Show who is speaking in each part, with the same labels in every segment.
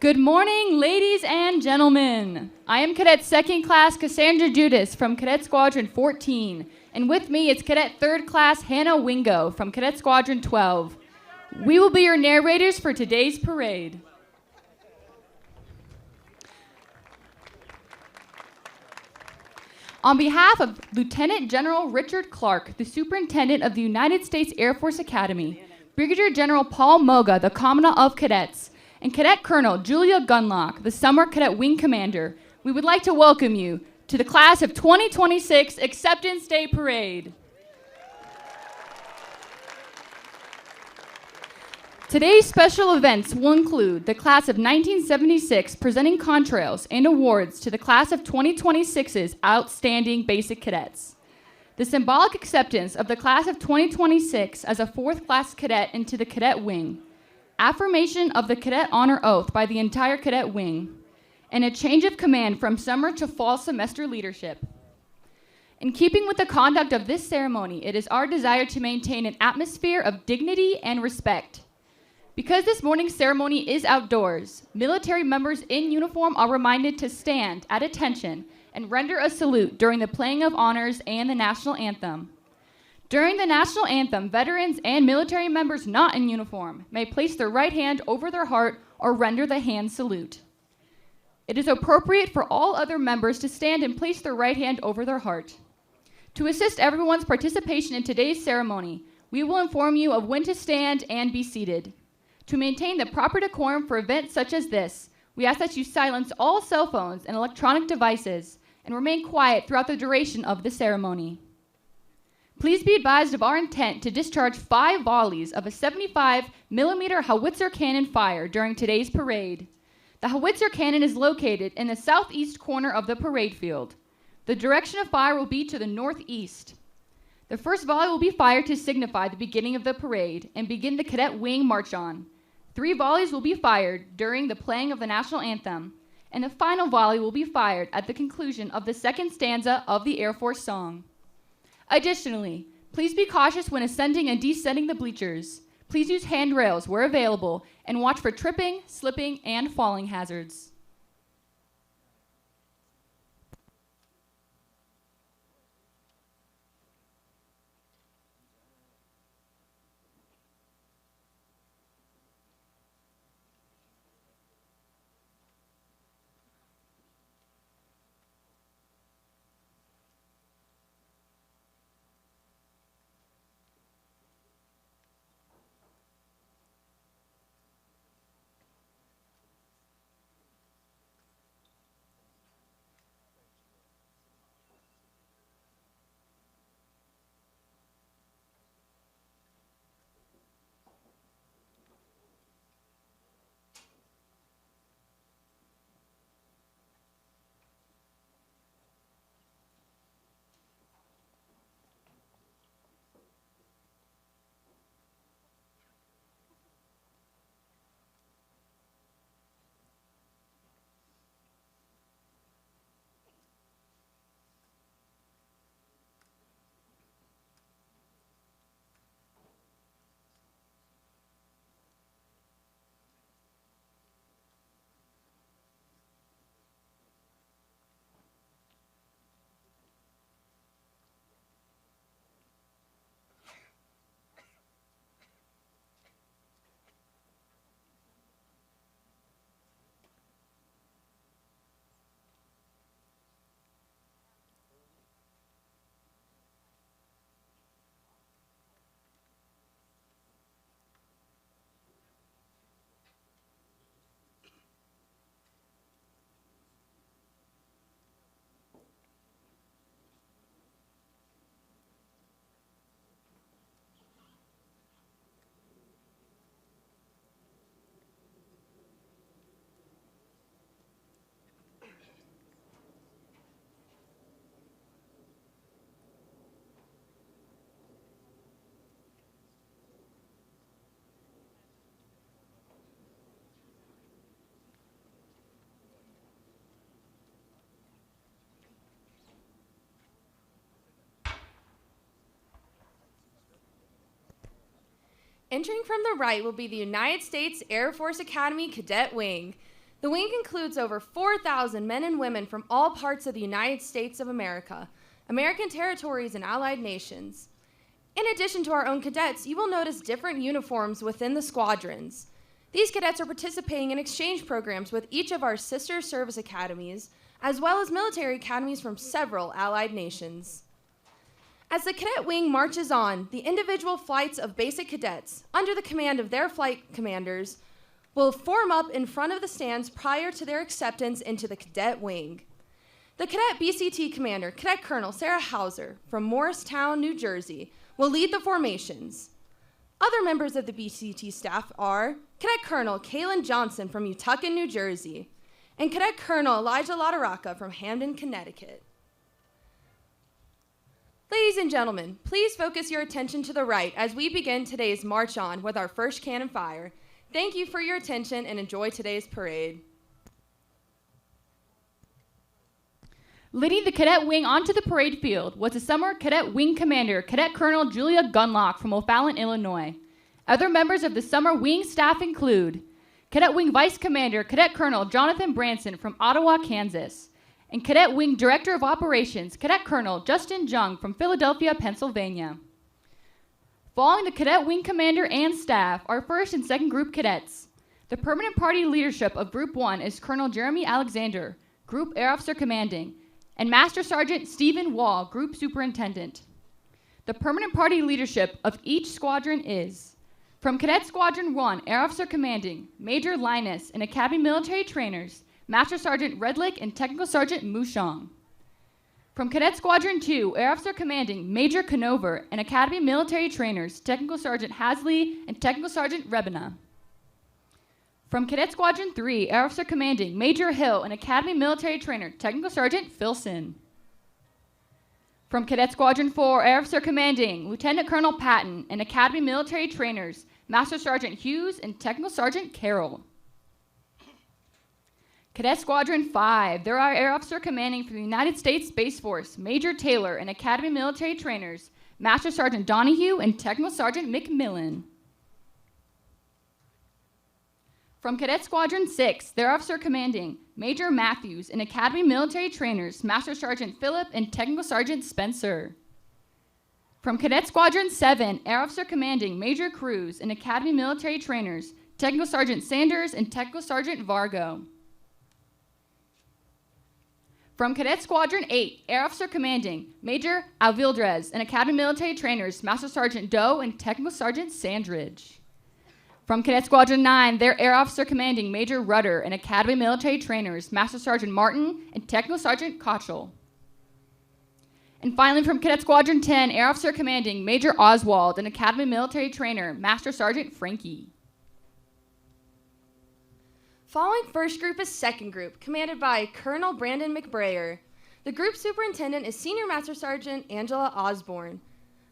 Speaker 1: Good morning, ladies and gentlemen. I am Cadet 2nd Class Cassandra Judas from Cadet Squadron 14, and with me is Cadet 3rd Class Hannah Wingo from Cadet Squadron 12. We will be your narrators for today's parade. On behalf of Lieutenant General Richard Clark, the Superintendent of the United States Air Force Academy, Brigadier General Paul Moga, the Commandant of Cadets, and Cadet Colonel Julia Gunlock, the Summer Cadet Wing Commander, we would like to welcome you to the Class of 2026 Acceptance Day Parade. Today's special events will include the Class of 1976 presenting contrails and awards to the Class of 2026's outstanding Basic Cadets, the symbolic acceptance of the Class of 2026 as a 4th Class Cadet into the Cadet Wing, affirmation of the Cadet Honor Oath by the entire Cadet Wing, and a change of command from summer to fall semester leadership. In keeping with the conduct of this ceremony, it is our desire to maintain an atmosphere of dignity and respect. Because this morning's ceremony is outdoors, military members in uniform are reminded to stand at attention and render a salute during the playing of honors and the national anthem. During the national anthem, veterans and military members not in uniform may place their right hand over their heart or render the hand salute. It is appropriate for all other members to stand and place their right hand over their heart. To assist everyone's participation in today's ceremony, we will inform you of when to stand and be seated. To maintain the proper decorum for events such as this, we ask that you silence all cell phones and electronic devices and remain quiet throughout the duration of the ceremony. Please be advised of our intent to discharge 5 volleys of a 75mm howitzer cannon fire during today's parade. The howitzer cannon is located in the southeast corner of the parade field. The direction of fire will be to the northeast. The first volley will be fired to signify the beginning of the parade and begin the Cadet Wing march on. 3 volleys will be fired during the playing of the national anthem, and the final volley will be fired at the conclusion of the second stanza of the Air Force song. Additionally, please be cautious when ascending and descending the bleachers. Please use handrails where available and watch for tripping, slipping, and falling hazards.
Speaker 2: Entering from the right will be the United States Air Force Academy Cadet Wing. The wing includes over 4,000 men and women from all parts of the United States of America, American territories, and allied nations. In addition to our own cadets, you will notice different uniforms within the squadrons. These cadets are participating in exchange programs with each of our sister service academies, as well as military academies from several allied nations. As the Cadet Wing marches on, the individual flights of basic cadets, under the command of their flight commanders, will form up in front of the stands prior to their acceptance into the Cadet Wing. The Cadet BCT commander, Cadet Colonel Sarah Hauser from Morristown, New Jersey, will lead the formations. Other members of the BCT staff are Cadet Colonel Kaylin Johnson from Utuckan, New Jersey, and Cadet Colonel Elijah Lataraka from Hamden, Connecticut. Ladies and gentlemen, please focus your attention to the right as we begin today's march on with our first cannon fire. Thank you for your attention and enjoy today's parade.
Speaker 1: Leading the Cadet Wing onto the parade field was the Summer Cadet Wing Commander, Cadet Colonel Julia Gunlock from O'Fallon, Illinois. Other members of the Summer Wing staff include Cadet Wing Vice Commander, Cadet Colonel Jonathan Branson from Ottawa, Kansas, and Cadet Wing Director of Operations, Cadet Colonel Justin Jung from Philadelphia, Pennsylvania. Following the Cadet Wing Commander and staff are first and second group cadets. The permanent party leadership of Group 1 is Colonel Jeremy Alexander, Group Air Officer Commanding, and Master Sergeant Stephen Wall, Group Superintendent. The permanent party leadership of each squadron is from Cadet Squadron 1, Air Officer Commanding, Major Linus and Academy Military Trainers, Master Sergeant Redlick and Technical Sergeant Mushong. From Cadet Squadron 2, Air Officer Commanding, Major Conover and Academy Military Trainers, Technical Sergeant Hasley and Technical Sergeant Rebina. From Cadet Squadron 3, Air Officer Commanding, Major Hill and Academy Military Trainer, Technical Sergeant Filson. From Cadet Squadron 4, Air Officer Commanding, Lieutenant Colonel Patton and Academy Military Trainers, Master Sergeant Hughes and Technical Sergeant Carroll. Cadet Squadron 5, there are Air Officer Commanding for the United States Space Force, Major Taylor and Academy Military Trainers, Master Sergeant Donahue and Technical Sergeant McMillan. From Cadet Squadron 6, Air Officer Commanding, Major Matthews and Academy Military Trainers, Master Sergeant Phillip and Technical Sergeant Spencer. From Cadet Squadron 7, Air Officer Commanding, Major Cruz and Academy Military Trainers, Technical Sergeant Sanders and Technical Sergeant Vargo. From Cadet Squadron 8, Air Officer Commanding, Major Alvildrez and Academy Military Trainers, Master Sergeant Doe and Technical Sergeant Sandridge. From Cadet Squadron 9, their Air Officer Commanding, Major Rudder and Academy Military Trainers, Master Sergeant Martin and Technical Sergeant Kochel. And finally, from Cadet Squadron 10, Air Officer Commanding, Major Oswald and Academy Military Trainer, Master Sergeant Frankie.
Speaker 2: Following first group is second group, commanded by Colonel Brandon McBrayer. The group superintendent is Senior Master Sergeant Angela Osborne.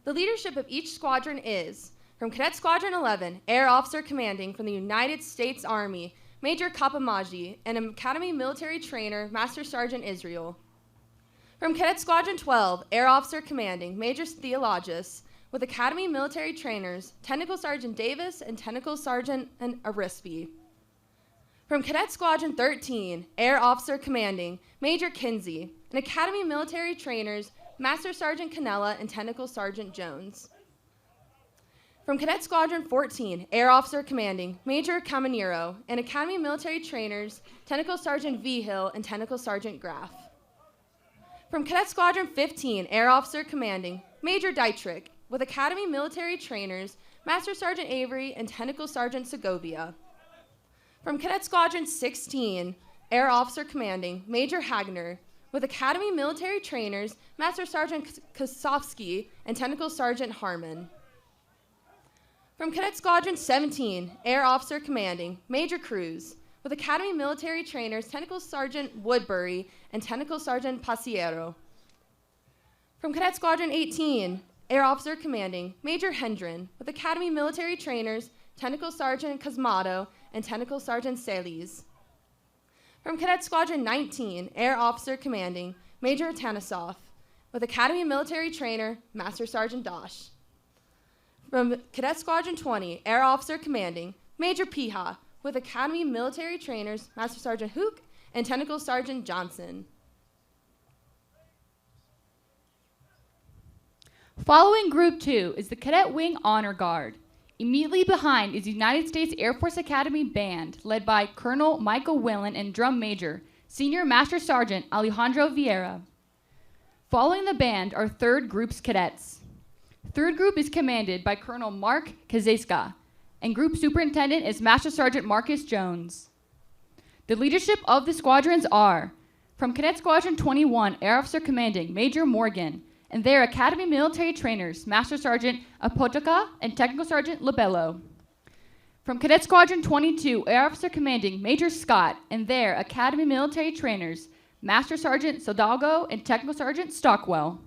Speaker 2: The leadership of each squadron is from Cadet Squadron 11, Air Officer Commanding from the United States Army, Major Kapamaji, and Academy Military Trainer, Master Sergeant Israel. From Cadet Squadron 12, Air Officer Commanding, Major Theologus, with Academy Military Trainers, Technical Sergeant Davis and Technical Sergeant Arispe. From Cadet Squadron 13, Air Officer Commanding, Major Kinsey, and Academy Military Trainers, Master Sergeant Canella and Technical Sergeant Jones. From Cadet Squadron 14, Air Officer Commanding, Major Caminero, and Academy Military Trainers, Technical Sergeant Vigil and Technical Sergeant Graff. From Cadet Squadron 15, Air Officer Commanding, Major Dietrich, with Academy Military Trainers, Master Sergeant Avery and Technical Sergeant Segovia. From Cadet Squadron 16, Air Officer Commanding, Major Hagner, with Academy Military Trainers, Master Sergeant Kosofsky and Technical Sergeant Harmon. From Cadet Squadron 17, Air Officer Commanding, Major Cruz, with Academy Military Trainers, Technical Sergeant Woodbury and Technical Sergeant Pasiero. From Cadet Squadron 18, Air Officer Commanding, Major Hendren, with Academy Military Trainers, Technical Sergeant Cosmato and Technical Sergeant Salis. From Cadet Squadron 19, Air Officer Commanding, Major Tanasoff, with Academy Military Trainer, Master Sergeant Dosh. From Cadet Squadron 20, Air Officer Commanding, Major Piha, with Academy military trainers Master Sergeant Hook and Technical Sergeant Johnson.
Speaker 1: Following Group 2 is the Cadet Wing Honor Guard. Immediately behind is the United States Air Force Academy Band, led by Colonel Michael Willen and Drum Major, Senior Master Sergeant Alejandro Vieira. Following the band are 3rd Group's cadets. 3rd Group is commanded by Colonel Mark Kazeska, and Group Superintendent is Master Sergeant Marcus Jones. The leadership of the squadrons are from Cadet Squadron 21, Air Officer Commanding Major Morgan, and their Academy military trainers, Master Sergeant Apotoka and Technical Sergeant Labello. From Cadet Squadron 22, Air Officer Commanding Major Scott, and their Academy military trainers, Master Sergeant Sodalgo and Technical Sergeant Stockwell.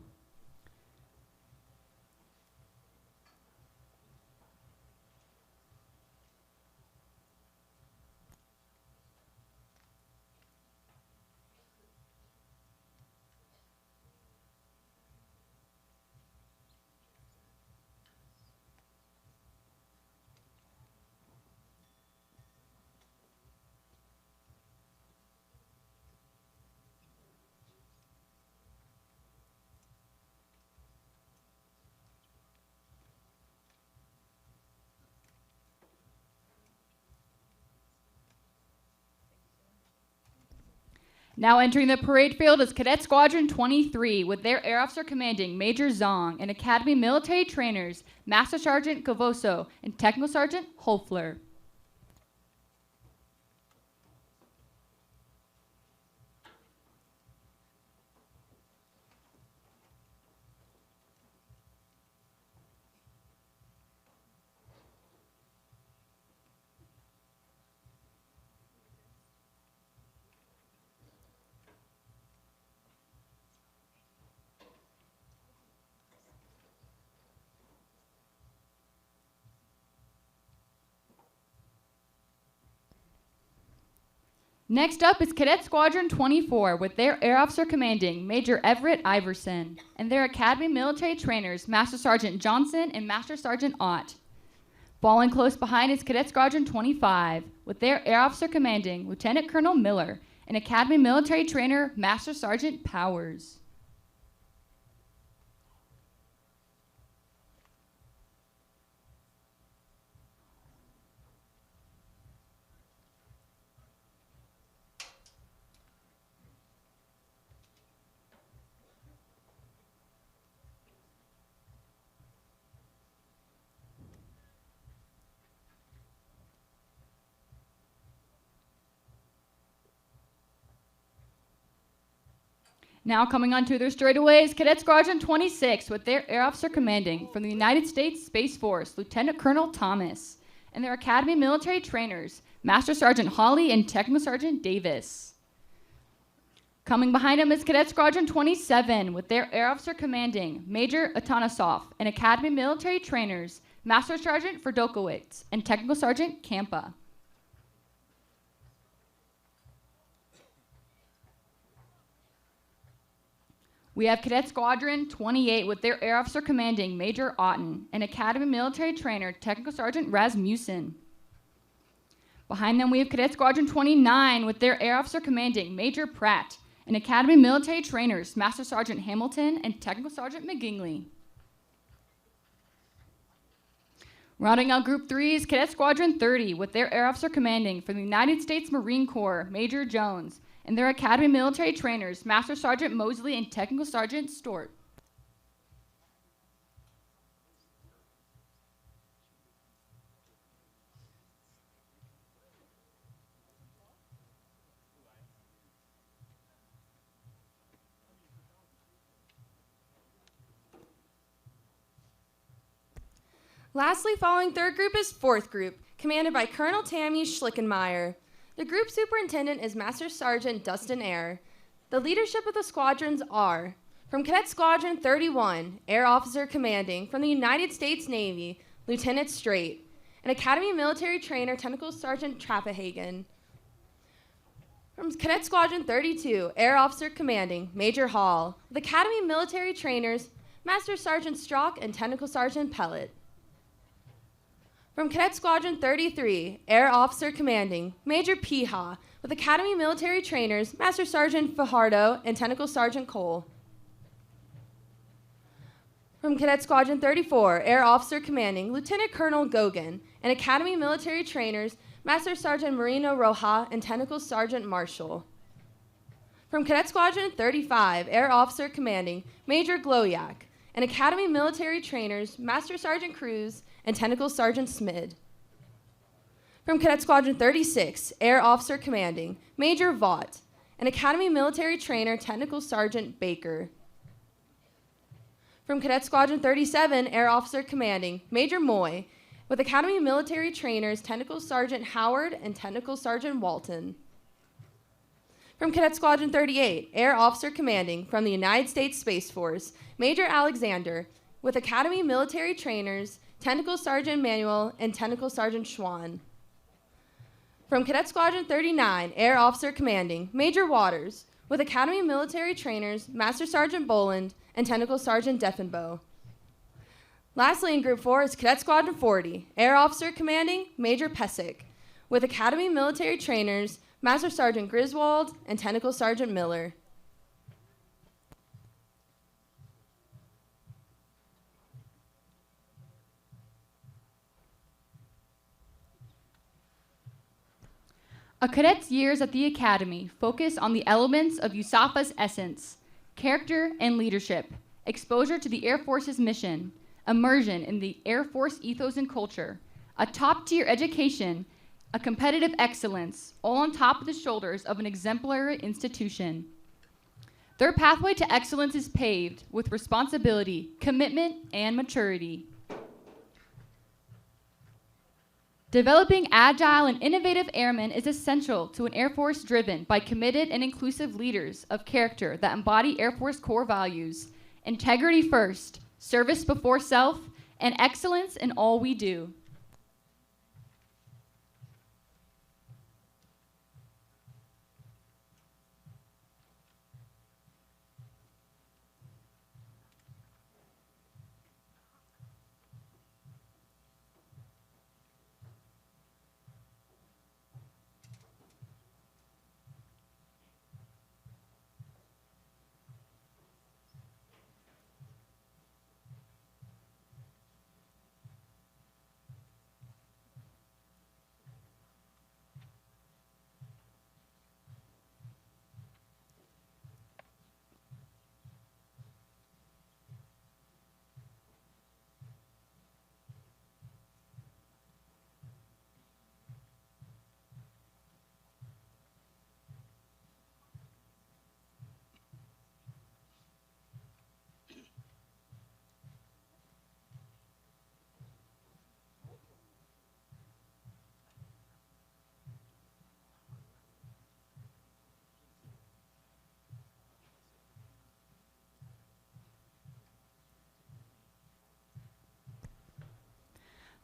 Speaker 1: Now entering the parade field is Cadet Squadron 23 with their Air Officer Commanding Major Zong and Academy military trainers Master Sergeant Cavoso and Technical Sergeant Holfler. Next up is Cadet Squadron 24 with their Air Officer Commanding Major Everett Iverson and their Academy military trainers Master Sergeant Johnson and Master Sergeant Ott. Following close behind is Cadet Squadron 25 with their Air Officer Commanding Lieutenant Colonel Miller and Academy military trainer Master Sergeant Powers. Now coming onto their straightaways, Cadet Squadron 26 with their Air Officer Commanding from the United States Space Force, Lieutenant Colonel Thomas, and their Academy military trainers, Master Sergeant Hawley and Technical Sergeant Davis. Coming behind them is Cadet Squadron 27 with their Air Officer Commanding Major Atanasov and Academy military trainers, Master Sergeant Ferdokowicz and Technical Sergeant Kampa. We have Cadet Squadron 28 with their Air Officer Commanding Major Otten and Academy military trainer Technical Sergeant Rasmussen. Behind them we have Cadet Squadron 29 with their Air Officer Commanding Major Pratt and Academy military trainers Master Sergeant Hamilton and Technical Sergeant McGingley. Rounding out Group 3 is Cadet Squadron 30 with their Air Officer Commanding from the United States Marine Corps Major Jones and their Academy military trainers, Master Sergeant Mosley and Technical Sergeant Stort.
Speaker 2: Lastly, following 3rd Group is 4th Group, commanded by Colonel Tammy Schlickenmeyer. The group superintendent is Master Sergeant Dustin Eyre. The leadership of the squadrons are from Cadet Squadron 31, Air Officer Commanding from the United States Navy, Lieutenant Strait, and Academy Military Trainer Technical Sergeant Trappahagen. From Cadet Squadron 32, Air Officer Commanding Major Hall, with Academy Military Trainers Master Sergeant Strock and Technical Sergeant Pellet. From Cadet Squadron 33, Air Officer Commanding, Major Piha, with Academy Military Trainers, Master Sergeant Fajardo and Tentacle Sergeant Cole. From Cadet Squadron 34, Air Officer Commanding, Lieutenant Colonel Gogan, and Academy Military Trainers, Master Sergeant Marino Roja and Tentacle Sergeant Marshall. From Cadet Squadron 35, Air Officer Commanding, Major Gloyak, and Academy Military Trainers, Master Sergeant Cruz and Tentacle Sergeant Smid. From Cadet Squadron 36, Air Officer Commanding, Major Vaught, and Academy Military Trainer, Tentacle Sergeant Baker. From Cadet Squadron 37, Air Officer Commanding, Major Moy, with Academy Military Trainers, Tentacle Sergeant Howard and Tentacle Sergeant Walton. From Cadet Squadron 38, Air Officer Commanding, from the United States Space Force, Major Alexander, with Academy Military Trainers, Tentacle Sergeant Manuel and Tentacle Sergeant Schwann. From Cadet Squadron 39, Air Officer Commanding, Major Waters, with Academy Military Trainers, Master Sergeant Boland and Tentacle Sergeant Deffenbow. Lastly, in Group 4 is Cadet Squadron 40, Air Officer Commanding, Major Pesic, with Academy Military Trainers, Master Sergeant Griswold and Tentacle Sergeant Miller.
Speaker 1: A cadet's years at the Academy focus on the elements of USAFA's essence: character and leadership, exposure to the Air Force's mission, immersion in the Air Force ethos and culture, a top-tier education, a competitive excellence, all on top of the shoulders of an exemplary institution. Their pathway to excellence is paved with responsibility, commitment, and maturity. Developing agile and innovative airmen is essential to an Air Force driven by committed and inclusive leaders of character that embody Air Force core values: integrity first, service before self, and excellence in all we do.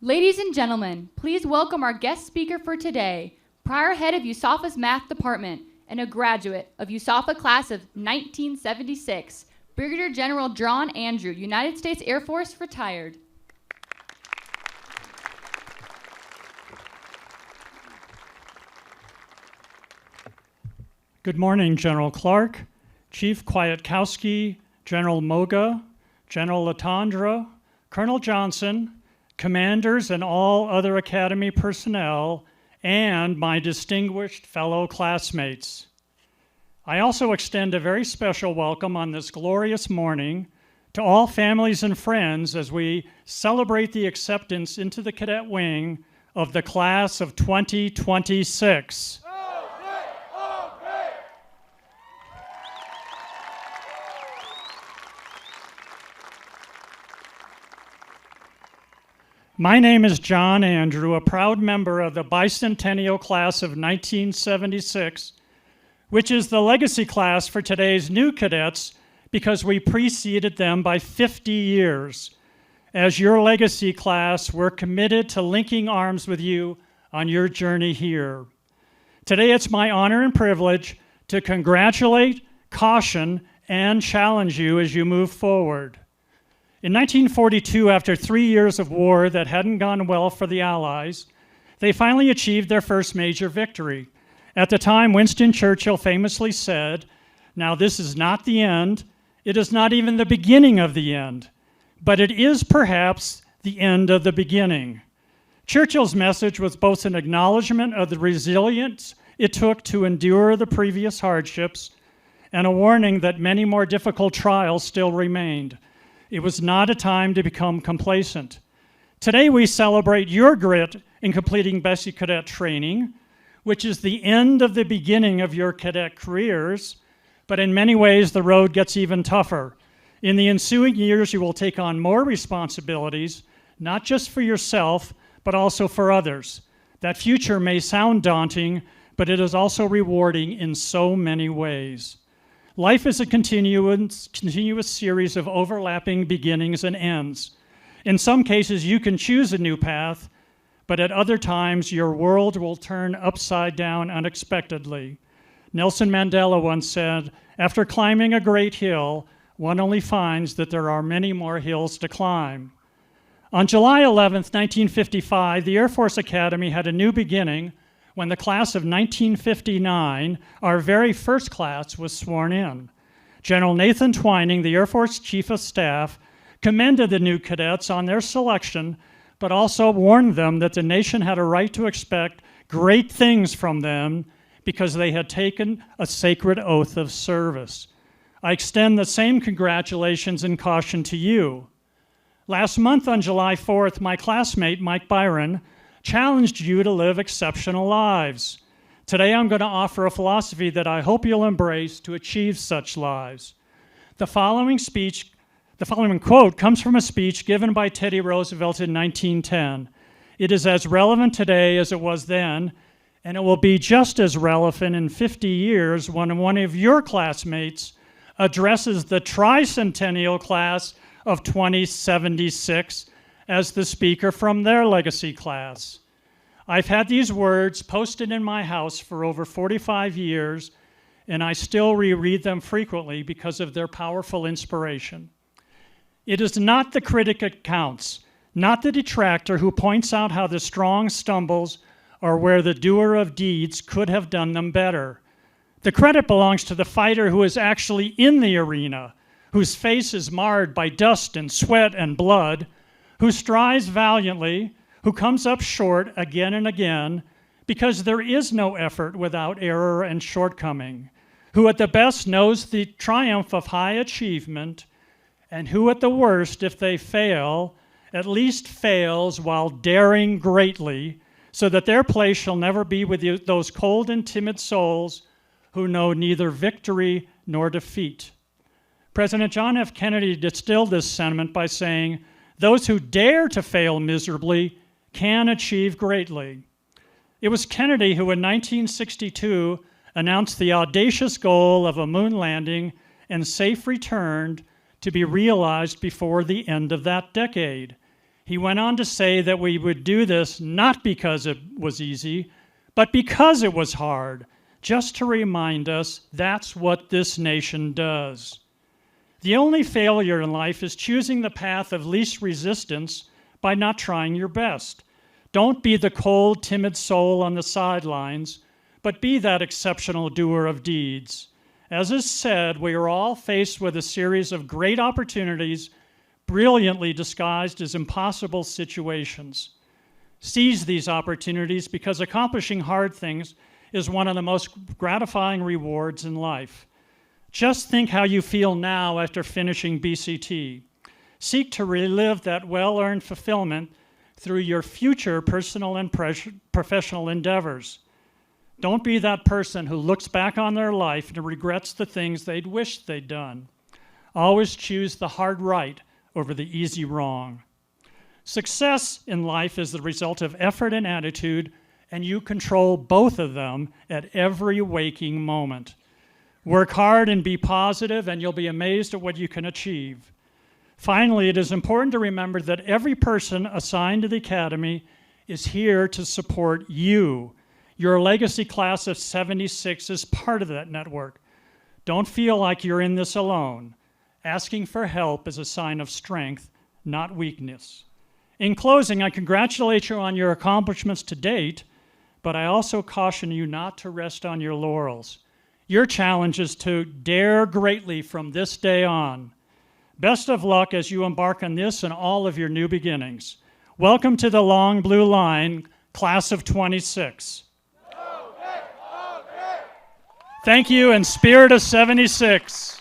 Speaker 1: Ladies and gentlemen, please welcome our guest speaker for today, prior head of USAFA's math department and a graduate of USAFA class of 1976, Brigadier General John Andrew, United States Air Force, retired.
Speaker 3: Good morning, General Clark, Chief Kwiatkowski, General Moga, General Latondra, Colonel Johnson, commanders and all other Academy personnel, and my distinguished fellow classmates. I also extend a very special welcome on this glorious morning to all families and friends as we celebrate the acceptance into the Cadet Wing of the class of 2026. My name is John Andrew, a proud member of the bicentennial class of 1976, which is the legacy class for today's new cadets because we preceded them by 50 years. As your legacy class, we're committed to linking arms with you on your journey here. Today, it's my honor and privilege to congratulate, caution, and challenge you as you move forward. In 1942, after 3 years of war that hadn't gone well for the Allies, they finally achieved their first major victory. At the time, Winston Churchill famously said, "Now this is not the end. It is not even the beginning of the end, but it is perhaps the end of the beginning." Churchill's message was both an acknowledgement of the resilience it took to endure the previous hardships and a warning that many more difficult trials still remained. It was not a time to become complacent. Today we celebrate your grit in completing Basic Cadet Training, which is the end of the beginning of your cadet careers, but in many ways the road gets even tougher. In the ensuing years, you will take on more responsibilities, not just for yourself, but also for others. That future may sound daunting, but it is also rewarding in so many ways. Life is a continuous series of overlapping beginnings and ends. In some cases, you can choose a new path, but at other times, your world will turn upside down unexpectedly. Nelson Mandela once said, "After climbing a great hill, one only finds that there are many more hills to climb." On July 11th, 1955, the Air Force Academy had a new beginning when the class of 1959, our very first class, was sworn in. General Nathan Twining, the Air Force Chief of Staff, commended the new cadets on their selection, but also warned them that the nation had a right to expect great things from them because they had taken a sacred oath of service. I extend the same congratulations and caution to you. Last month on July 4th, my classmate, Mike Byron, challenged you to live exceptional lives. Today I'm going to offer a philosophy that I hope you'll embrace to achieve such lives. The following quote comes from a speech given by Teddy Roosevelt in 1910. It is as relevant today as it was then, and it will be just as relevant in 50 years when one of your classmates addresses the tricentennial class of 2076 as the speaker from their legacy class. I've had these words posted in my house for over 45 years, and I still reread them frequently because of their powerful inspiration. It is not the critic that counts, not the detractor who points out how the strong stumbles or where the doer of deeds could have done them better. The credit belongs to the fighter who is actually in the arena, whose face is marred by dust and sweat and blood, who strives valiantly, who comes up short again and again, because there is no effort without error and shortcoming, who at the best knows the triumph of high achievement, and who at the worst, if they fail, at least fails while daring greatly, so that their place shall never be with those cold and timid souls who know neither victory nor defeat. President John F. Kennedy distilled this sentiment by saying, "Those who dare to fail miserably can achieve greatly." It was Kennedy who in 1962 announced the audacious goal of a moon landing and safe return to be realized before the end of that decade. He went on to say that we would do this not because it was easy, but because it was hard, just to remind us that's what this nation does. The only failure in life is choosing the path of least resistance by not trying your best. Don't be the cold, timid soul on the sidelines, but be that exceptional doer of deeds. As is said, we are all faced with a series of great opportunities brilliantly disguised as impossible situations. Seize these opportunities because accomplishing hard things is one of the most gratifying rewards in life. Just think how you feel now after finishing BCT. Seek to relive that well-earned fulfillment through your future personal and professional endeavors. Don't be that person who looks back on their life and regrets the things they'd wished they'd done. Always choose the hard right over the easy wrong. Success in life is the result of effort and attitude, and you control both of them at every waking moment. Work hard and be positive, and you'll be amazed at what you can achieve. Finally, it is important to remember that every person assigned to the Academy is here to support you. Your legacy class of 76 is part of that network. Don't feel like you're in this alone. Asking for help is a sign of strength, not weakness. In closing, I congratulate you on your accomplishments to date, but I also caution you not to rest on your laurels. Your challenge is to dare greatly from this day on. Best of luck as you embark on this and all of your new beginnings. Welcome to the Long Blue Line, Class of 26. Thank you, and Spirit of 76.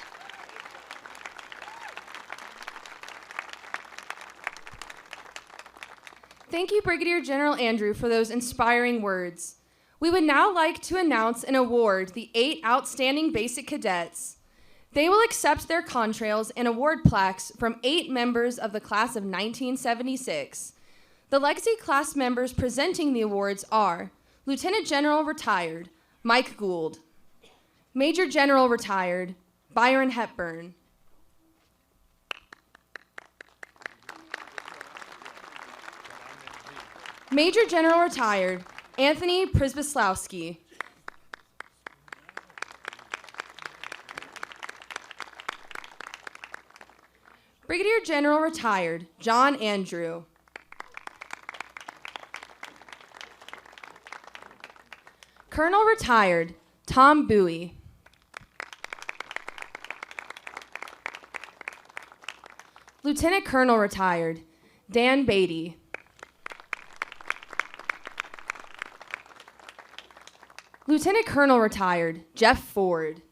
Speaker 2: Thank you, Brigadier General Andrew, for those inspiring words. We would now like to announce and award the 8 outstanding basic cadets. They will accept their contrails and award plaques from 8 members of the class of 1976. The Legacy class members presenting the awards are Lieutenant General Retired, Mike Gould. Major General Retired, Byron Hepburn. Major General Retired, Anthony Przemyslowski. Brigadier General Retired, John Andrew. Colonel Retired, Tom Bowie. Lieutenant Colonel Retired, Dan Beatty. Lieutenant Colonel Retired, Jeff Ford.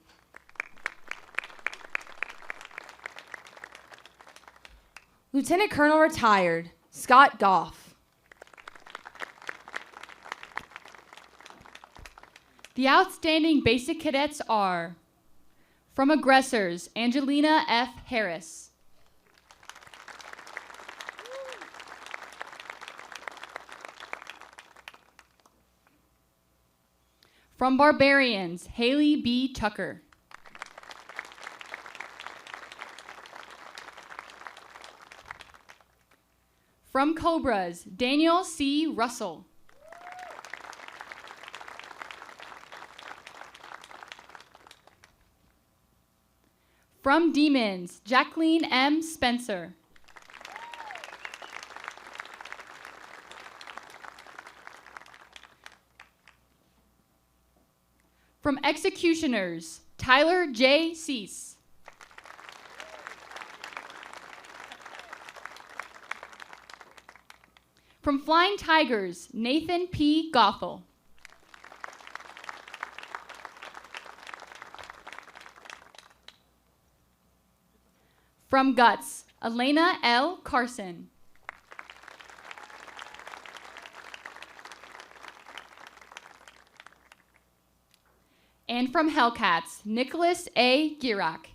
Speaker 2: Lieutenant Colonel Retired, Scott Goff.
Speaker 1: The outstanding basic cadets are from aggressors, Angelina F. Harris. From barbarians, Haley B. Tucker. From Cobras, Daniel C. Russell. From Demons, Jacqueline M. Spencer. From Executioners, Tyler J. Cease. From Flying Tigers, Nathan P. Gothel. From Guts, Elena L. Carson. And from Hellcats, Nicholas A. Girak.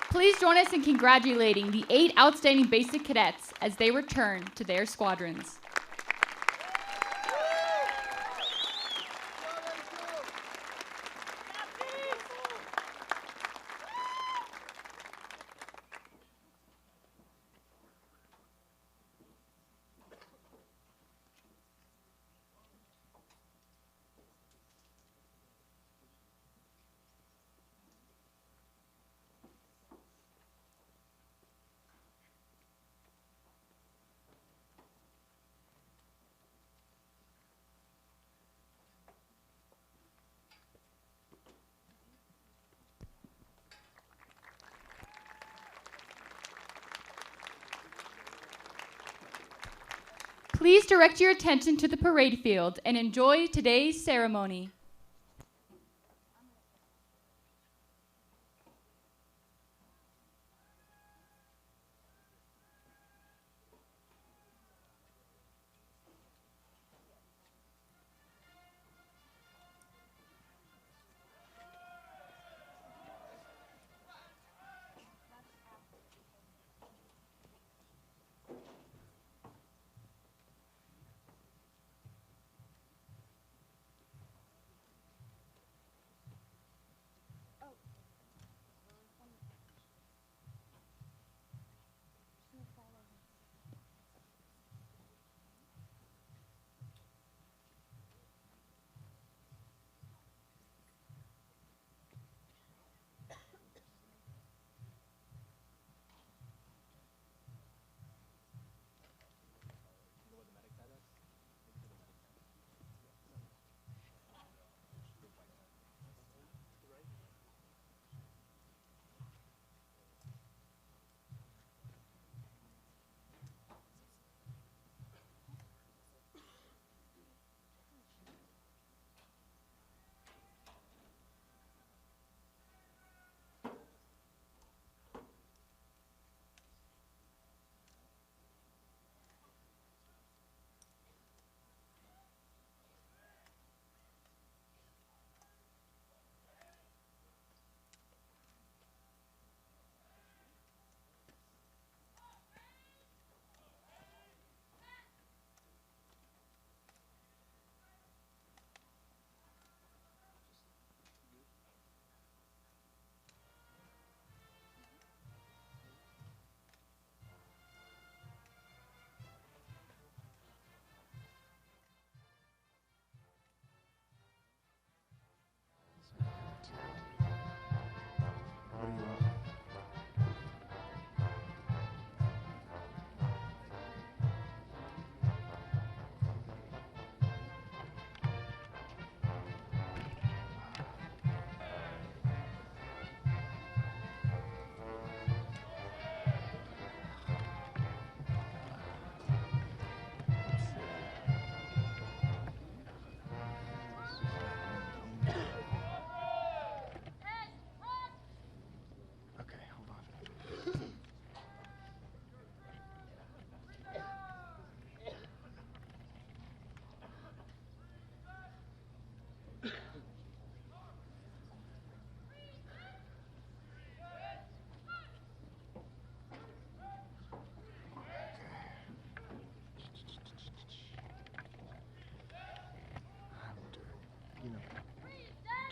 Speaker 1: Please join us in congratulating the 8 outstanding basic cadets as they return to their squadrons. Please direct your attention to the parade field and enjoy today's ceremony.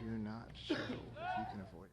Speaker 4: Do not show if you can avoid it.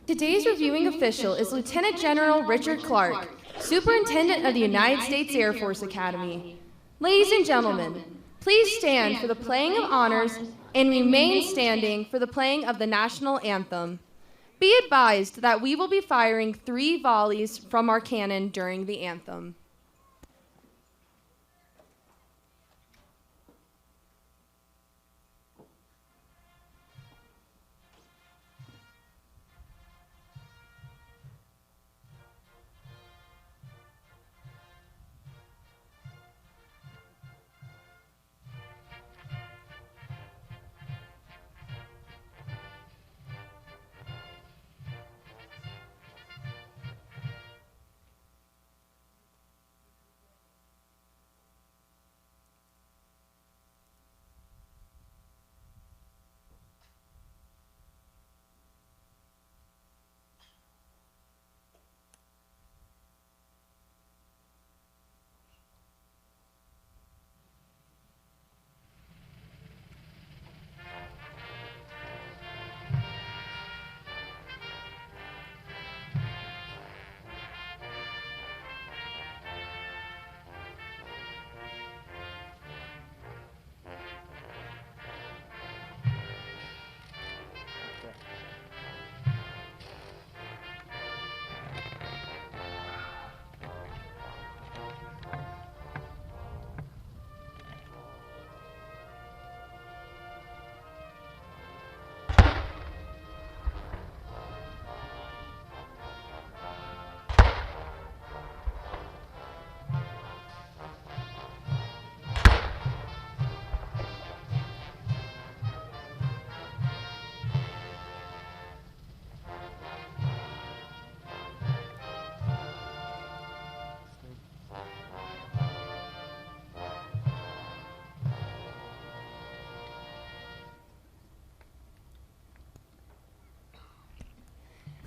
Speaker 2: Today's reviewing official is Lieutenant General Richard Clark, Superintendent of the United States Air Force Academy. Ladies and gentlemen, please stand for the playing of honors and remain standing for the playing of the national anthem. Be advised that we will be firing 3 volleys from our cannon during the anthem.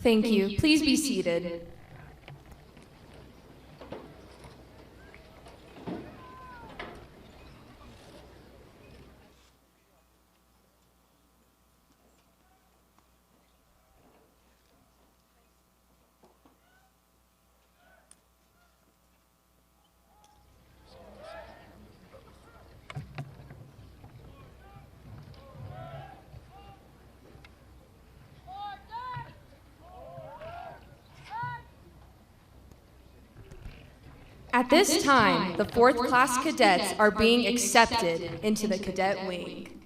Speaker 2: Thank you. Please be seated. At this time, the fourth class cadets are being accepted into the Cadet Wing.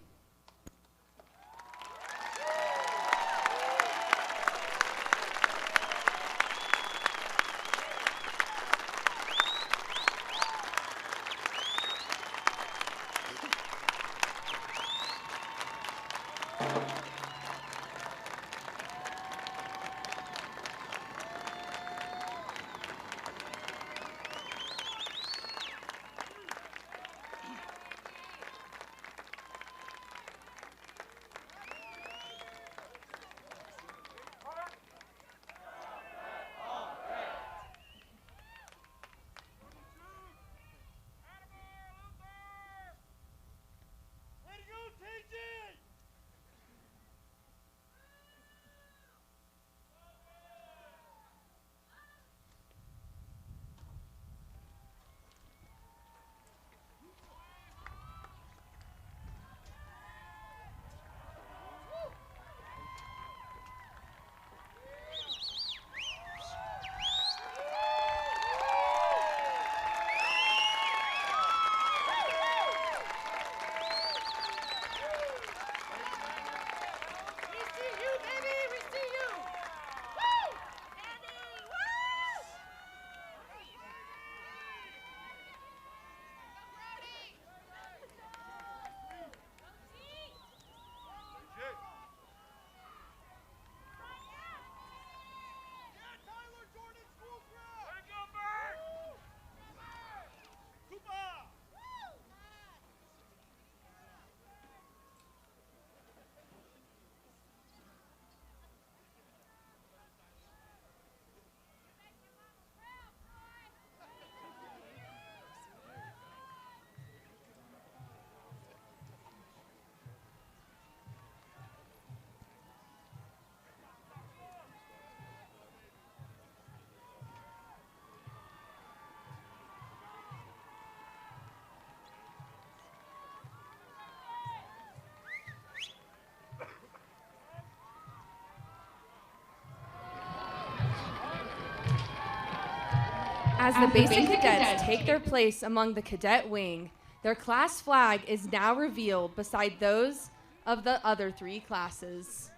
Speaker 2: As the Basic Cadets take their place among the Cadet Wing, their class flag is now revealed beside those of the other three classes.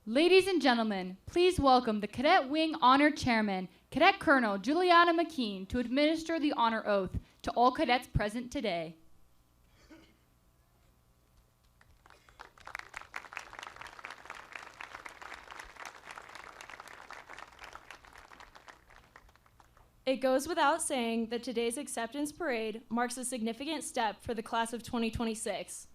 Speaker 1: Ladies and gentlemen, please welcome the Cadet Wing Honor Chairman, Cadet Colonel Juliana McKean, to administer the honor oath to all cadets present today.
Speaker 5: It goes without saying that today's acceptance parade marks a significant step for the class of 2026.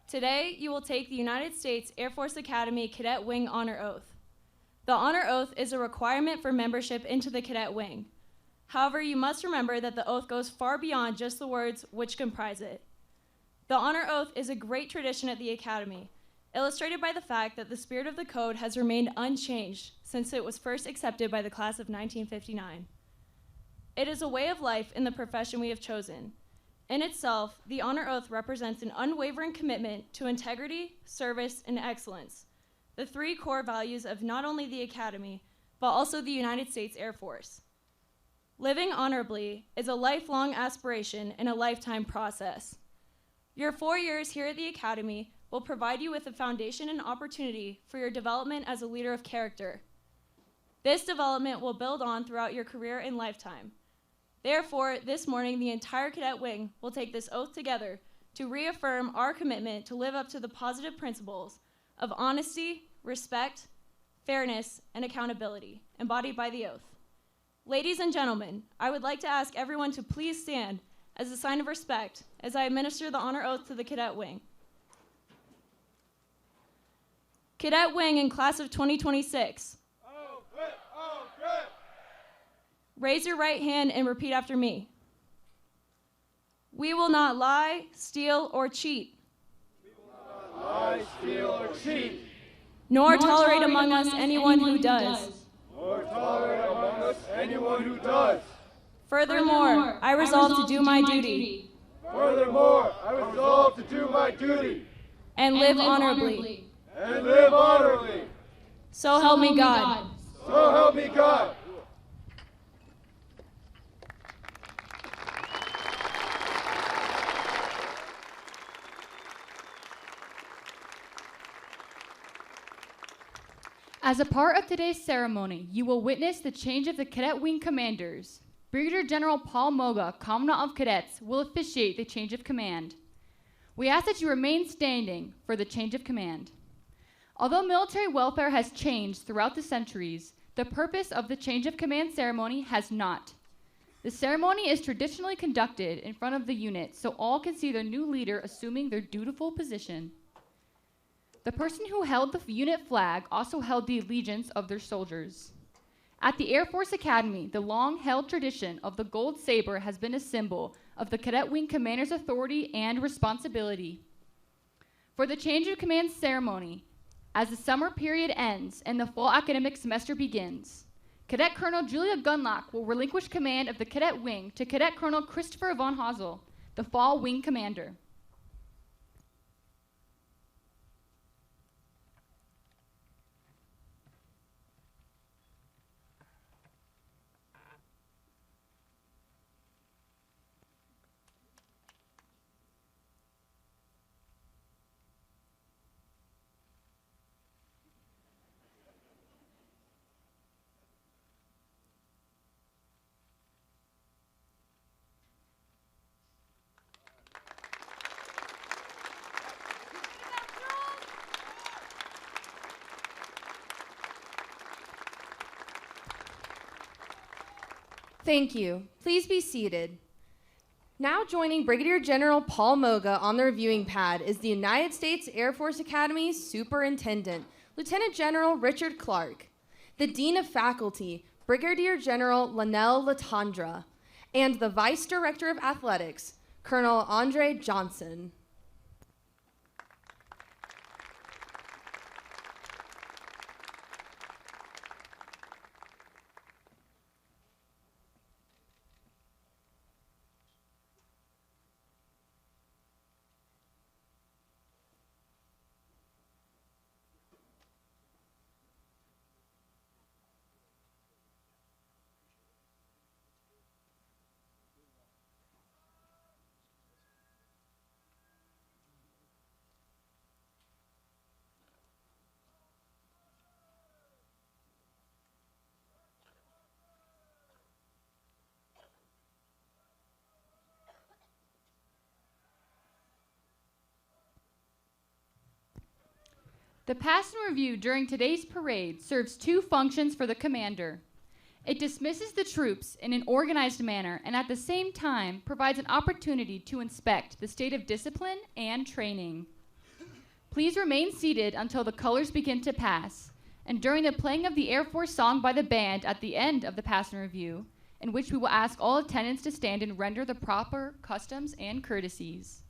Speaker 5: Today, you will take the United States Air Force Academy Cadet Wing Honor Oath. The honor oath is a requirement for membership into the Cadet Wing. However, you must remember that the oath goes far beyond just the words which comprise it. The honor oath is a great tradition at the Academy, illustrated by the fact that the spirit of the code has remained unchanged since it was first accepted by the class of 1959. It is a way of life in the profession we have chosen. In itself, the honor oath represents an unwavering commitment to integrity, service, and excellence, the three core values of not only the Academy, but also the United States Air Force. Living honorably is a lifelong aspiration and a lifetime process. Your 4 years here at the Academy will provide you with a foundation and opportunity for your development as a leader of character. This development will build on throughout your career and lifetime. Therefore, this morning, the entire Cadet Wing will take this oath together to reaffirm our commitment to live up to the positive principles of honesty, respect, fairness, and accountability embodied by the oath. Ladies and gentlemen, I would like to ask everyone to please stand as a sign of respect as I administer the honor oath to the Cadet Wing. Cadet Wing in class of 2026. Raise your right hand and repeat after me. We will not lie, steal, or cheat.
Speaker 6: We will not lie, steal, or cheat.
Speaker 5: Nor tolerate among us anyone who does.
Speaker 6: Nor tolerate among us anyone who does.
Speaker 5: Furthermore, I resolve to do my duty.
Speaker 6: Furthermore, I resolve to do my duty.
Speaker 5: And live honorably.
Speaker 6: And live honorably.
Speaker 5: So help me God.
Speaker 6: So help me God.
Speaker 1: As a part of today's ceremony, you will witness the change of the Cadet Wing commanders. Brigadier General Paul Moga, Commandant of Cadets, will officiate the change of command. We ask that you remain standing for the change of command. Although military welfare has changed throughout the centuries, the purpose of the change of command ceremony has not. The ceremony is traditionally conducted in front of the unit so all can see their new leader assuming their dutiful position. The person who held the unit flag also held the allegiance of their soldiers. At the Air Force Academy, the long-held tradition of the gold saber has been a symbol of the Cadet Wing commander's authority and responsibility. For the change of command ceremony, as the summer period ends and the fall academic semester begins, Cadet Colonel Julia Gunlock will relinquish command of the Cadet Wing to Cadet Colonel Christopher Von Hosel, the fall wing commander.
Speaker 2: Thank you. Please be seated. Now joining Brigadier General Paul Moga on the reviewing pad is the United States Air Force Academy Superintendent, Lieutenant General Richard Clark, the Dean of Faculty, Brigadier General Linnell Latondra, and the Vice Director of Athletics, Colonel Andre Johnson.
Speaker 1: The pass and review during today's parade serves two functions for the commander. It dismisses the troops in an organized manner and at the same time provides an opportunity to inspect the state of discipline and training. Please remain seated until the colors begin to pass, and during the playing of the Air Force song by the band at the end of the pass and review, in which we will ask all attendants to stand and render the proper customs and courtesies.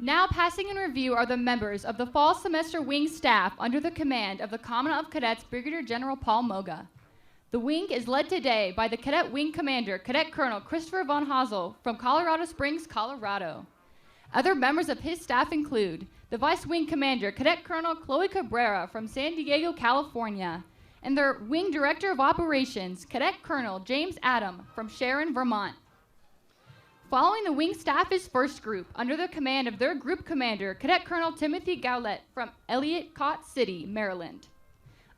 Speaker 1: Now passing in review are the members of the fall semester wing staff under the command of the Commandant of Cadets Brigadier General Paul Moga. The wing is led today by the Cadet Wing Commander, Cadet Colonel Christopher Von Hazel from Colorado Springs, Colorado. Other members of his staff include the Vice Wing Commander, Cadet Colonel Chloe Cabrera from San Diego, California, and their Wing Director of Operations, Cadet Colonel James Adam from Sharon, Vermont. Following the wing staff is first group, under the command of their group commander, Cadet Colonel Timothy Gowlett from Ellicott City, Maryland.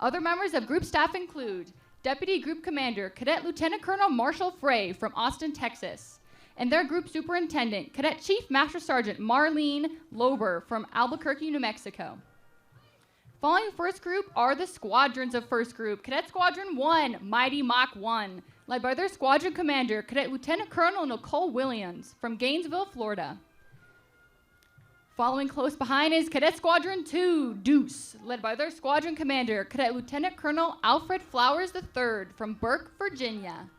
Speaker 1: Other members of group staff include Deputy Group Commander, Cadet Lieutenant Colonel Marshall Frey from Austin, Texas, and their group superintendent, Cadet Chief Master Sergeant Marlene Lober from Albuquerque, New Mexico. Following first group are the squadrons of first group. Cadet Squadron 1, Mighty Mach 1, led by their squadron commander, Cadet Lieutenant Colonel Nicole Williams from Gainesville, Florida. Following close behind is Cadet Squadron 2, Deuce, led by their squadron commander, Cadet Lieutenant Colonel Alfred Flowers III from Burke, Virginia.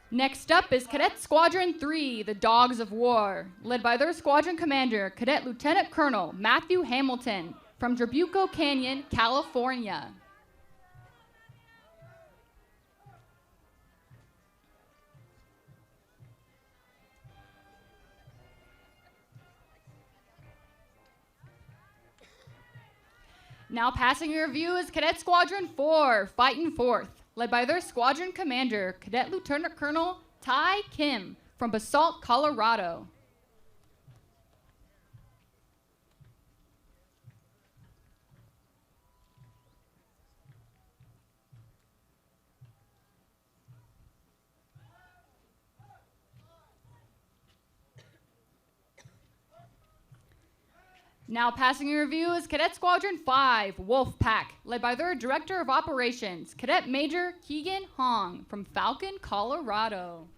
Speaker 1: Next up is Cadet Squadron 3, the Dogs of War, led by their squadron commander, Cadet Lieutenant Colonel Matthew Hamilton from Trabuco Canyon, California. Now passing a review is Cadet Squadron 4, Fightin' Fourth, led by their squadron commander, Cadet Lieutenant Colonel Ty Kim from Basalt, Colorado. Now passing in review is Cadet Squadron 5, Wolf Pack, led by their Director of Operations, Cadet Major Keegan Hong from Falcon, Colorado.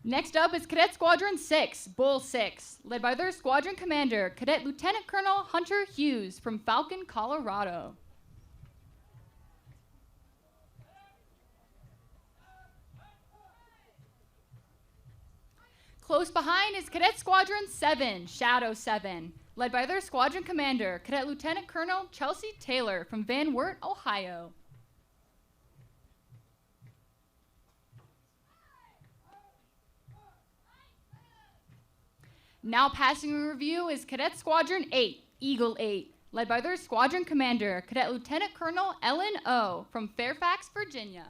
Speaker 1: Next up is Cadet Squadron 6, Bull 6, led by their squadron commander, Cadet Lieutenant Colonel Hunter Hughes from Falcon, Colorado. Close behind is Cadet Squadron 7, Shadow 7, led by their squadron commander, Cadet Lieutenant Colonel Chelsea Taylor from Van Wert, Ohio. Now passing in review is Cadet Squadron 8, Eagle 8, led by their squadron commander, Cadet Lieutenant Colonel Ellen O. from Fairfax, Virginia.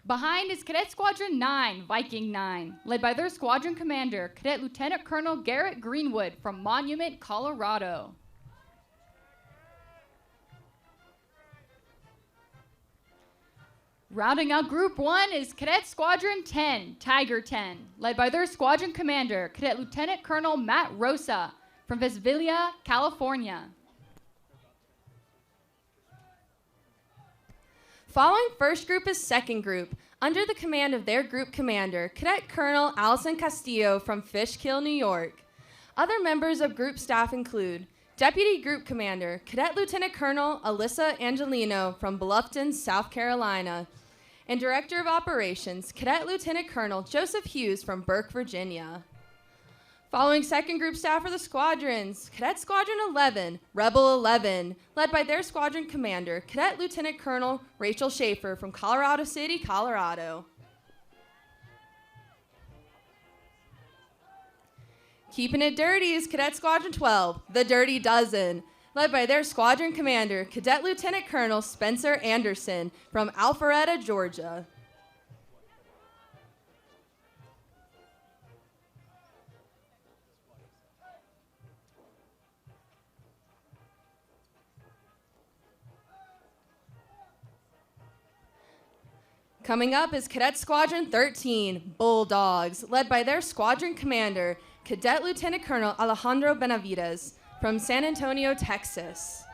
Speaker 1: Behind is Cadet Squadron 9, Viking 9, led by their squadron commander, Cadet Lieutenant Colonel Garrett Greenwood from Monument, Colorado. Rounding out Group 1 is Cadet Squadron 10, Tiger 10, led by their squadron commander, Cadet Lieutenant Colonel Matt Rosa from Vesvilla, California.
Speaker 2: Following first group is second group, under the command of their group commander, Cadet Colonel Allison Castillo from Fishkill, New York. Other members of group staff include Deputy Group Commander, Cadet Lieutenant Colonel Alyssa Angelino from Bluffton, South Carolina, and Director of Operations, Cadet Lieutenant Colonel Joseph Hughes from Burke, Virginia. Following second group staff are the squadrons, Cadet Squadron 11, Rebel 11, led by their squadron commander, Cadet Lieutenant Colonel Rachel Schaefer from Colorado City, Colorado. Keeping it dirty is Cadet Squadron 12, the Dirty Dozen, led by their squadron commander, Cadet Lieutenant Colonel Spencer Anderson from Alpharetta, Georgia. Coming up is Cadet Squadron 13, Bulldogs, led by their squadron commander, Cadet Lieutenant Colonel Alejandro Benavides from San Antonio, Texas.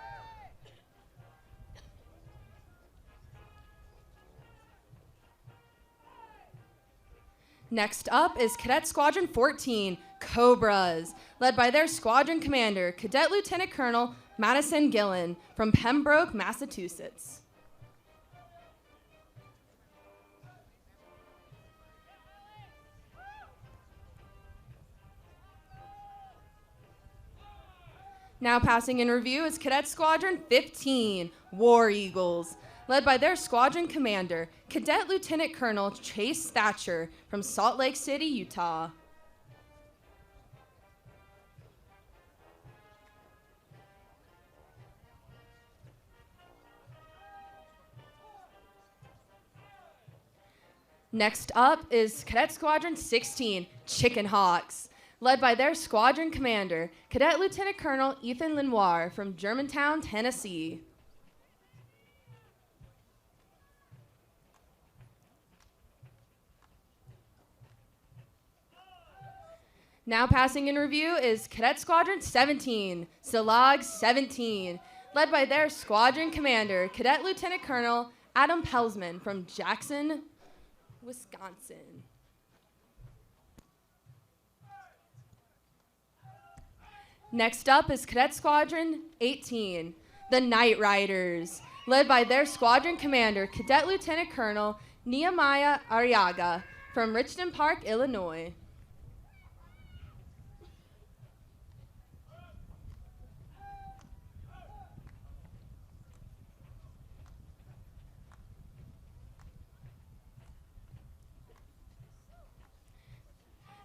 Speaker 2: Next up is Cadet Squadron 14, Cobras, led by their squadron commander, Cadet Lieutenant Colonel Madison Gillen from Pembroke, Massachusetts. Now passing in review is Cadet Squadron 15, War Eagles, led by their squadron commander, Cadet Lieutenant Colonel Chase Thatcher from Salt Lake City, Utah. Next up is Cadet Squadron 16, Chicken Hawks, led by their squadron commander, Cadet Lieutenant Colonel Ethan Lenoir from Germantown, Tennessee. Now passing in review is Cadet Squadron 17, Stalag 17, led by their squadron commander, Cadet Lieutenant Colonel Adam Pelsman from Jackson, Wisconsin. Next up is Cadet Squadron 18, the Night Riders, led by their squadron commander, Cadet Lieutenant Colonel Nehemiah Arriaga from Richmond Park, Illinois.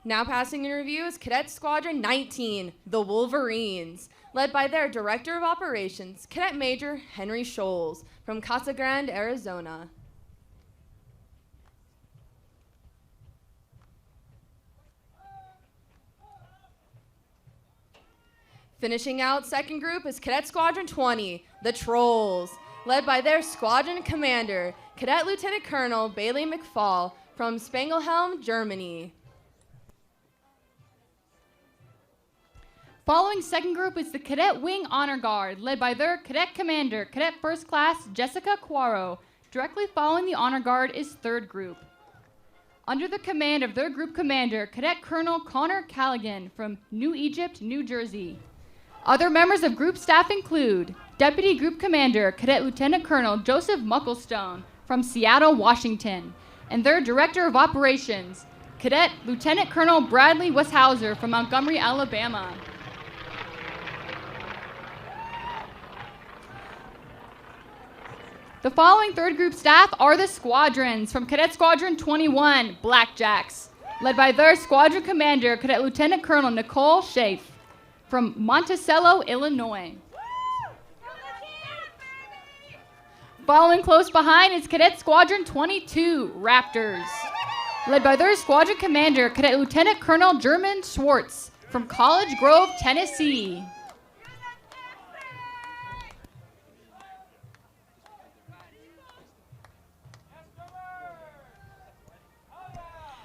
Speaker 2: Now passing in review is Cadet Squadron 19, the Wolverines, led by their Director of Operations, Cadet Major Henry Scholes from Casa Grande, Arizona. Finishing out second group is Cadet Squadron 20, the Trolls, led by their squadron commander, Cadet Lieutenant Colonel Bailey McFall from Spiegelhelm, Germany.
Speaker 1: Following second group is the Cadet Wing Honor Guard, led by their Cadet Commander, Cadet First Class Jessica Quaro. Directly following the Honor Guard is third group. Under the command of their group commander, Cadet Colonel Connor Callaghan from New Egypt, New Jersey. Other members of group staff include Deputy Group Commander, Cadet Lieutenant Colonel Joseph Mucklestone from Seattle, Washington, and their Director of Operations, Cadet Lieutenant Colonel Bradley Westhauser from Montgomery, Alabama. The following third group staff are the squadrons from Cadet Squadron 21, Blackjacks, led by their squadron commander, Cadet Lieutenant Colonel Nicole Schaaf from Monticello, Illinois. Following close behind is Cadet Squadron 22, Raptors, led by their squadron commander, Cadet Lieutenant Colonel German Schwartz from College Grove, Tennessee.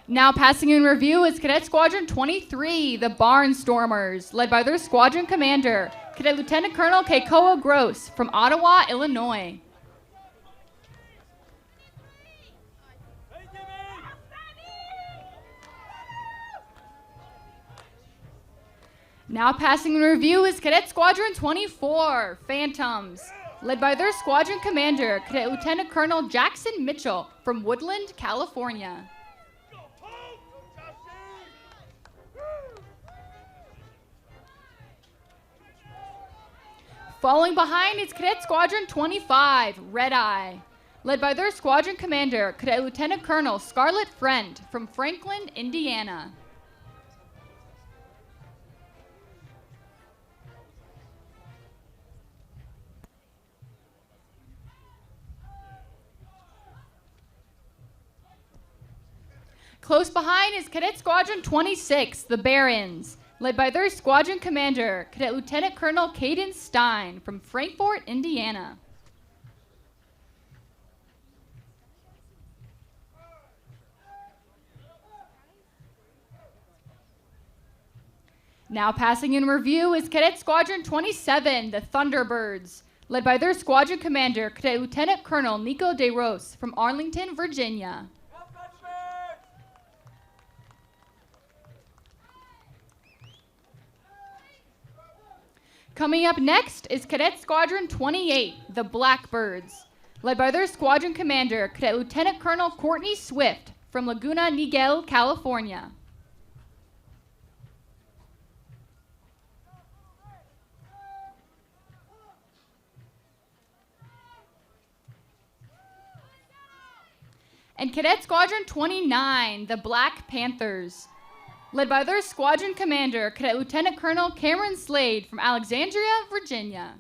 Speaker 1: Now passing in review is Cadet Squadron 23, the Barnstormers, led by their squadron commander, Cadet Lieutenant Colonel Keikoa Gross from Ottawa, Illinois. Now passing in review is Cadet Squadron 24, Phantoms, led by their squadron commander, Cadet Lieutenant Colonel Jackson Mitchell from Woodland, California. Following behind is Cadet Squadron 25, Red Eye, led by their squadron commander, Cadet Lieutenant Colonel Scarlett Friend from Franklin, Indiana. Close behind is Cadet Squadron 26, the Barons, led by their squadron commander, Cadet Lieutenant Colonel Caden Stein from Frankfort, Indiana. Now passing in review is Cadet Squadron 27, the Thunderbirds, led by their squadron commander, Cadet Lieutenant Colonel Nico DeRose from Arlington, Virginia. Coming up next is Cadet Squadron 28, the Blackbirds, led by their squadron commander, Cadet Lieutenant Colonel Courtney Swift from Laguna Niguel, California. And Cadet Squadron 29, the Black Panthers, led by their squadron commander, Cadet Lieutenant Colonel Cameron Slade from Alexandria, Virginia.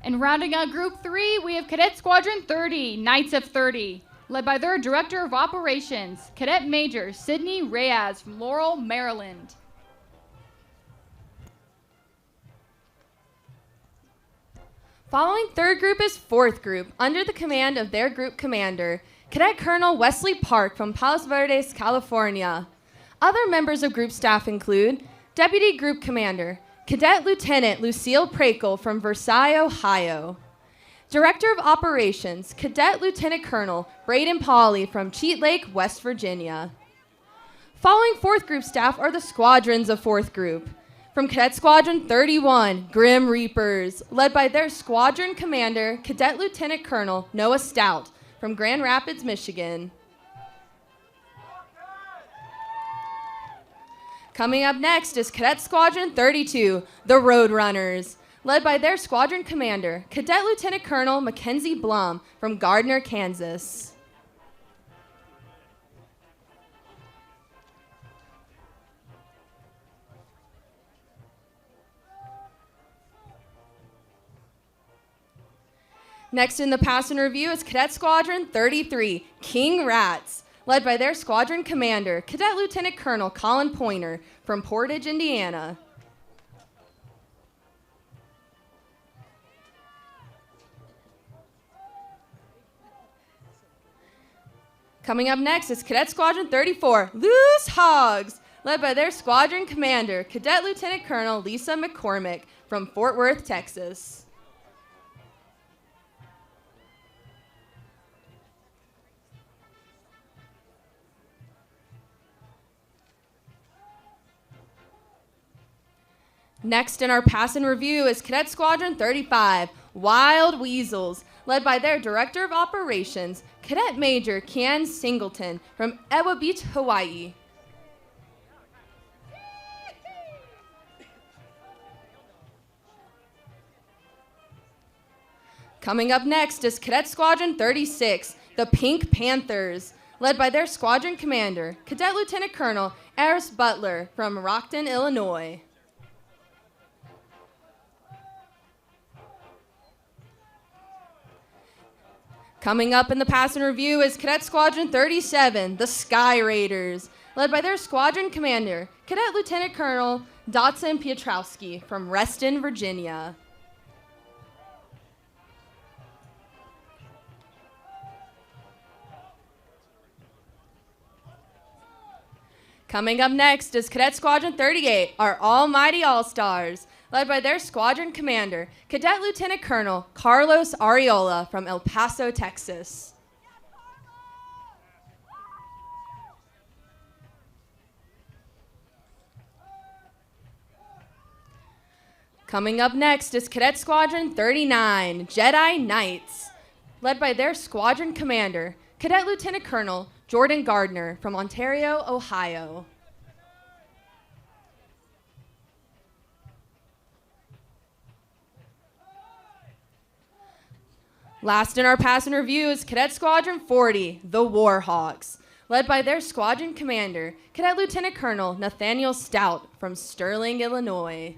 Speaker 1: And rounding out Group 3, we have Cadet Squadron 30, Knights of 30, led by their Director of Operations, Cadet Major Sidney Reyes from Laurel, Maryland.
Speaker 2: Following third group is fourth group, under the command of their group commander, Cadet Colonel Wesley Park from Palos Verdes, California. Other members of group staff include Deputy Group Commander, Cadet Lieutenant Lucille Prakel from Versailles, Ohio. Director of Operations, Cadet Lieutenant Colonel Braden Pauley from Cheat Lake, West Virginia. Following fourth group staff are the squadrons of fourth group. From Cadet Squadron 31, Grim Reapers, led by their squadron commander, Cadet Lieutenant Colonel Noah Stout from Grand Rapids, Michigan. Coming up next is Cadet Squadron 32, the Roadrunners, led by their squadron commander, Cadet Lieutenant Colonel Mackenzie Blum from Gardner, Kansas. Next in the pass and review is Cadet Squadron 33, King Rats, led by their squadron commander, Cadet Lieutenant Colonel Colin Pointer from Portage, Indiana. Coming up next is Cadet Squadron 34, Loose Hogs, led by their squadron commander, Cadet Lieutenant Colonel Lisa McCormick from Fort Worth, Texas. Next in our pass and review is Cadet Squadron 35, Wild Weasels, led by their Director of Operations, Cadet Major Kian Singleton from Ewa Beach, Hawaii. Coming up next is Cadet Squadron 36, the Pink Panthers, led by their squadron commander, Cadet Lieutenant Colonel Eris Butler from Rockton, Illinois. Coming up in the pass and review is Cadet Squadron 37, the Sky Raiders, led by their squadron commander, Cadet Lieutenant Colonel Dotson Piotrowski from Reston, Virginia. Coming up next is Cadet Squadron 38, our almighty all-stars, led by their squadron commander, Cadet Lieutenant Colonel Carlos Ariola from El Paso, Texas. Coming up next is Cadet Squadron 39, Jedi Knights, led by their squadron commander, Cadet Lieutenant Colonel Jordan Gardner from Ontario, Ohio. Last in our pass and review is Cadet Squadron 40, the Warhawks, led by their squadron commander, Cadet Lieutenant Colonel Nathaniel Stout from Sterling, Illinois.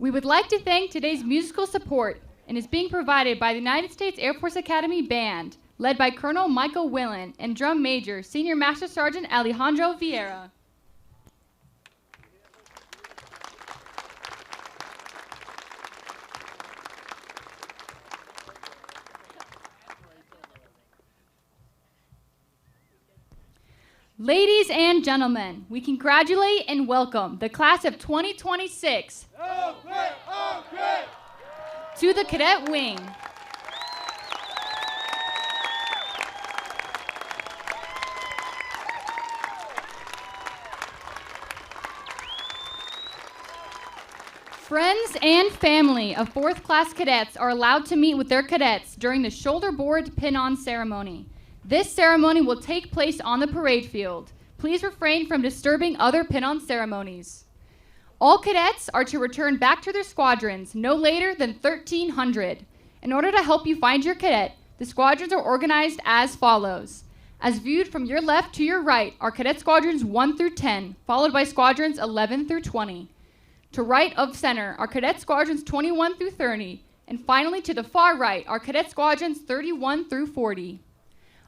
Speaker 1: We would like to thank today's musical support and is being provided by the United States Air Force Academy Band, led by Colonel Michael Willen and Drum Major Senior Master Sergeant Alejandro Vieira. Ladies and gentlemen, we congratulate and welcome the class of 2026 to the Cadet Wing. Friends and family of 4th class cadets are allowed to meet with their cadets during the shoulder board pin-on ceremony. This ceremony will take place on the parade field. Please refrain from disturbing other pin-on ceremonies. All cadets are to return back to their squadrons no later than 1300. In order to help you find your cadet, the squadrons are organized as follows. As viewed from your left to your right are cadet squadrons 1 through 10, followed by squadrons 11 through 20. To right of center are cadet squadrons 21 through 30, and finally to the far right are cadet squadrons 31 through 40.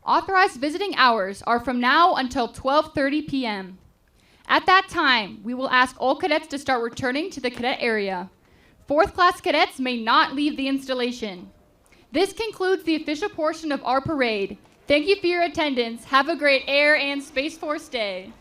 Speaker 1: Authorized visiting hours are from now until 12:30 p.m. At that time, we will ask all cadets to start returning to the cadet area. 4th class cadets may not leave the installation. This concludes the official portion of our parade. Thank you for your attendance. Have a great Air and Space Force Day.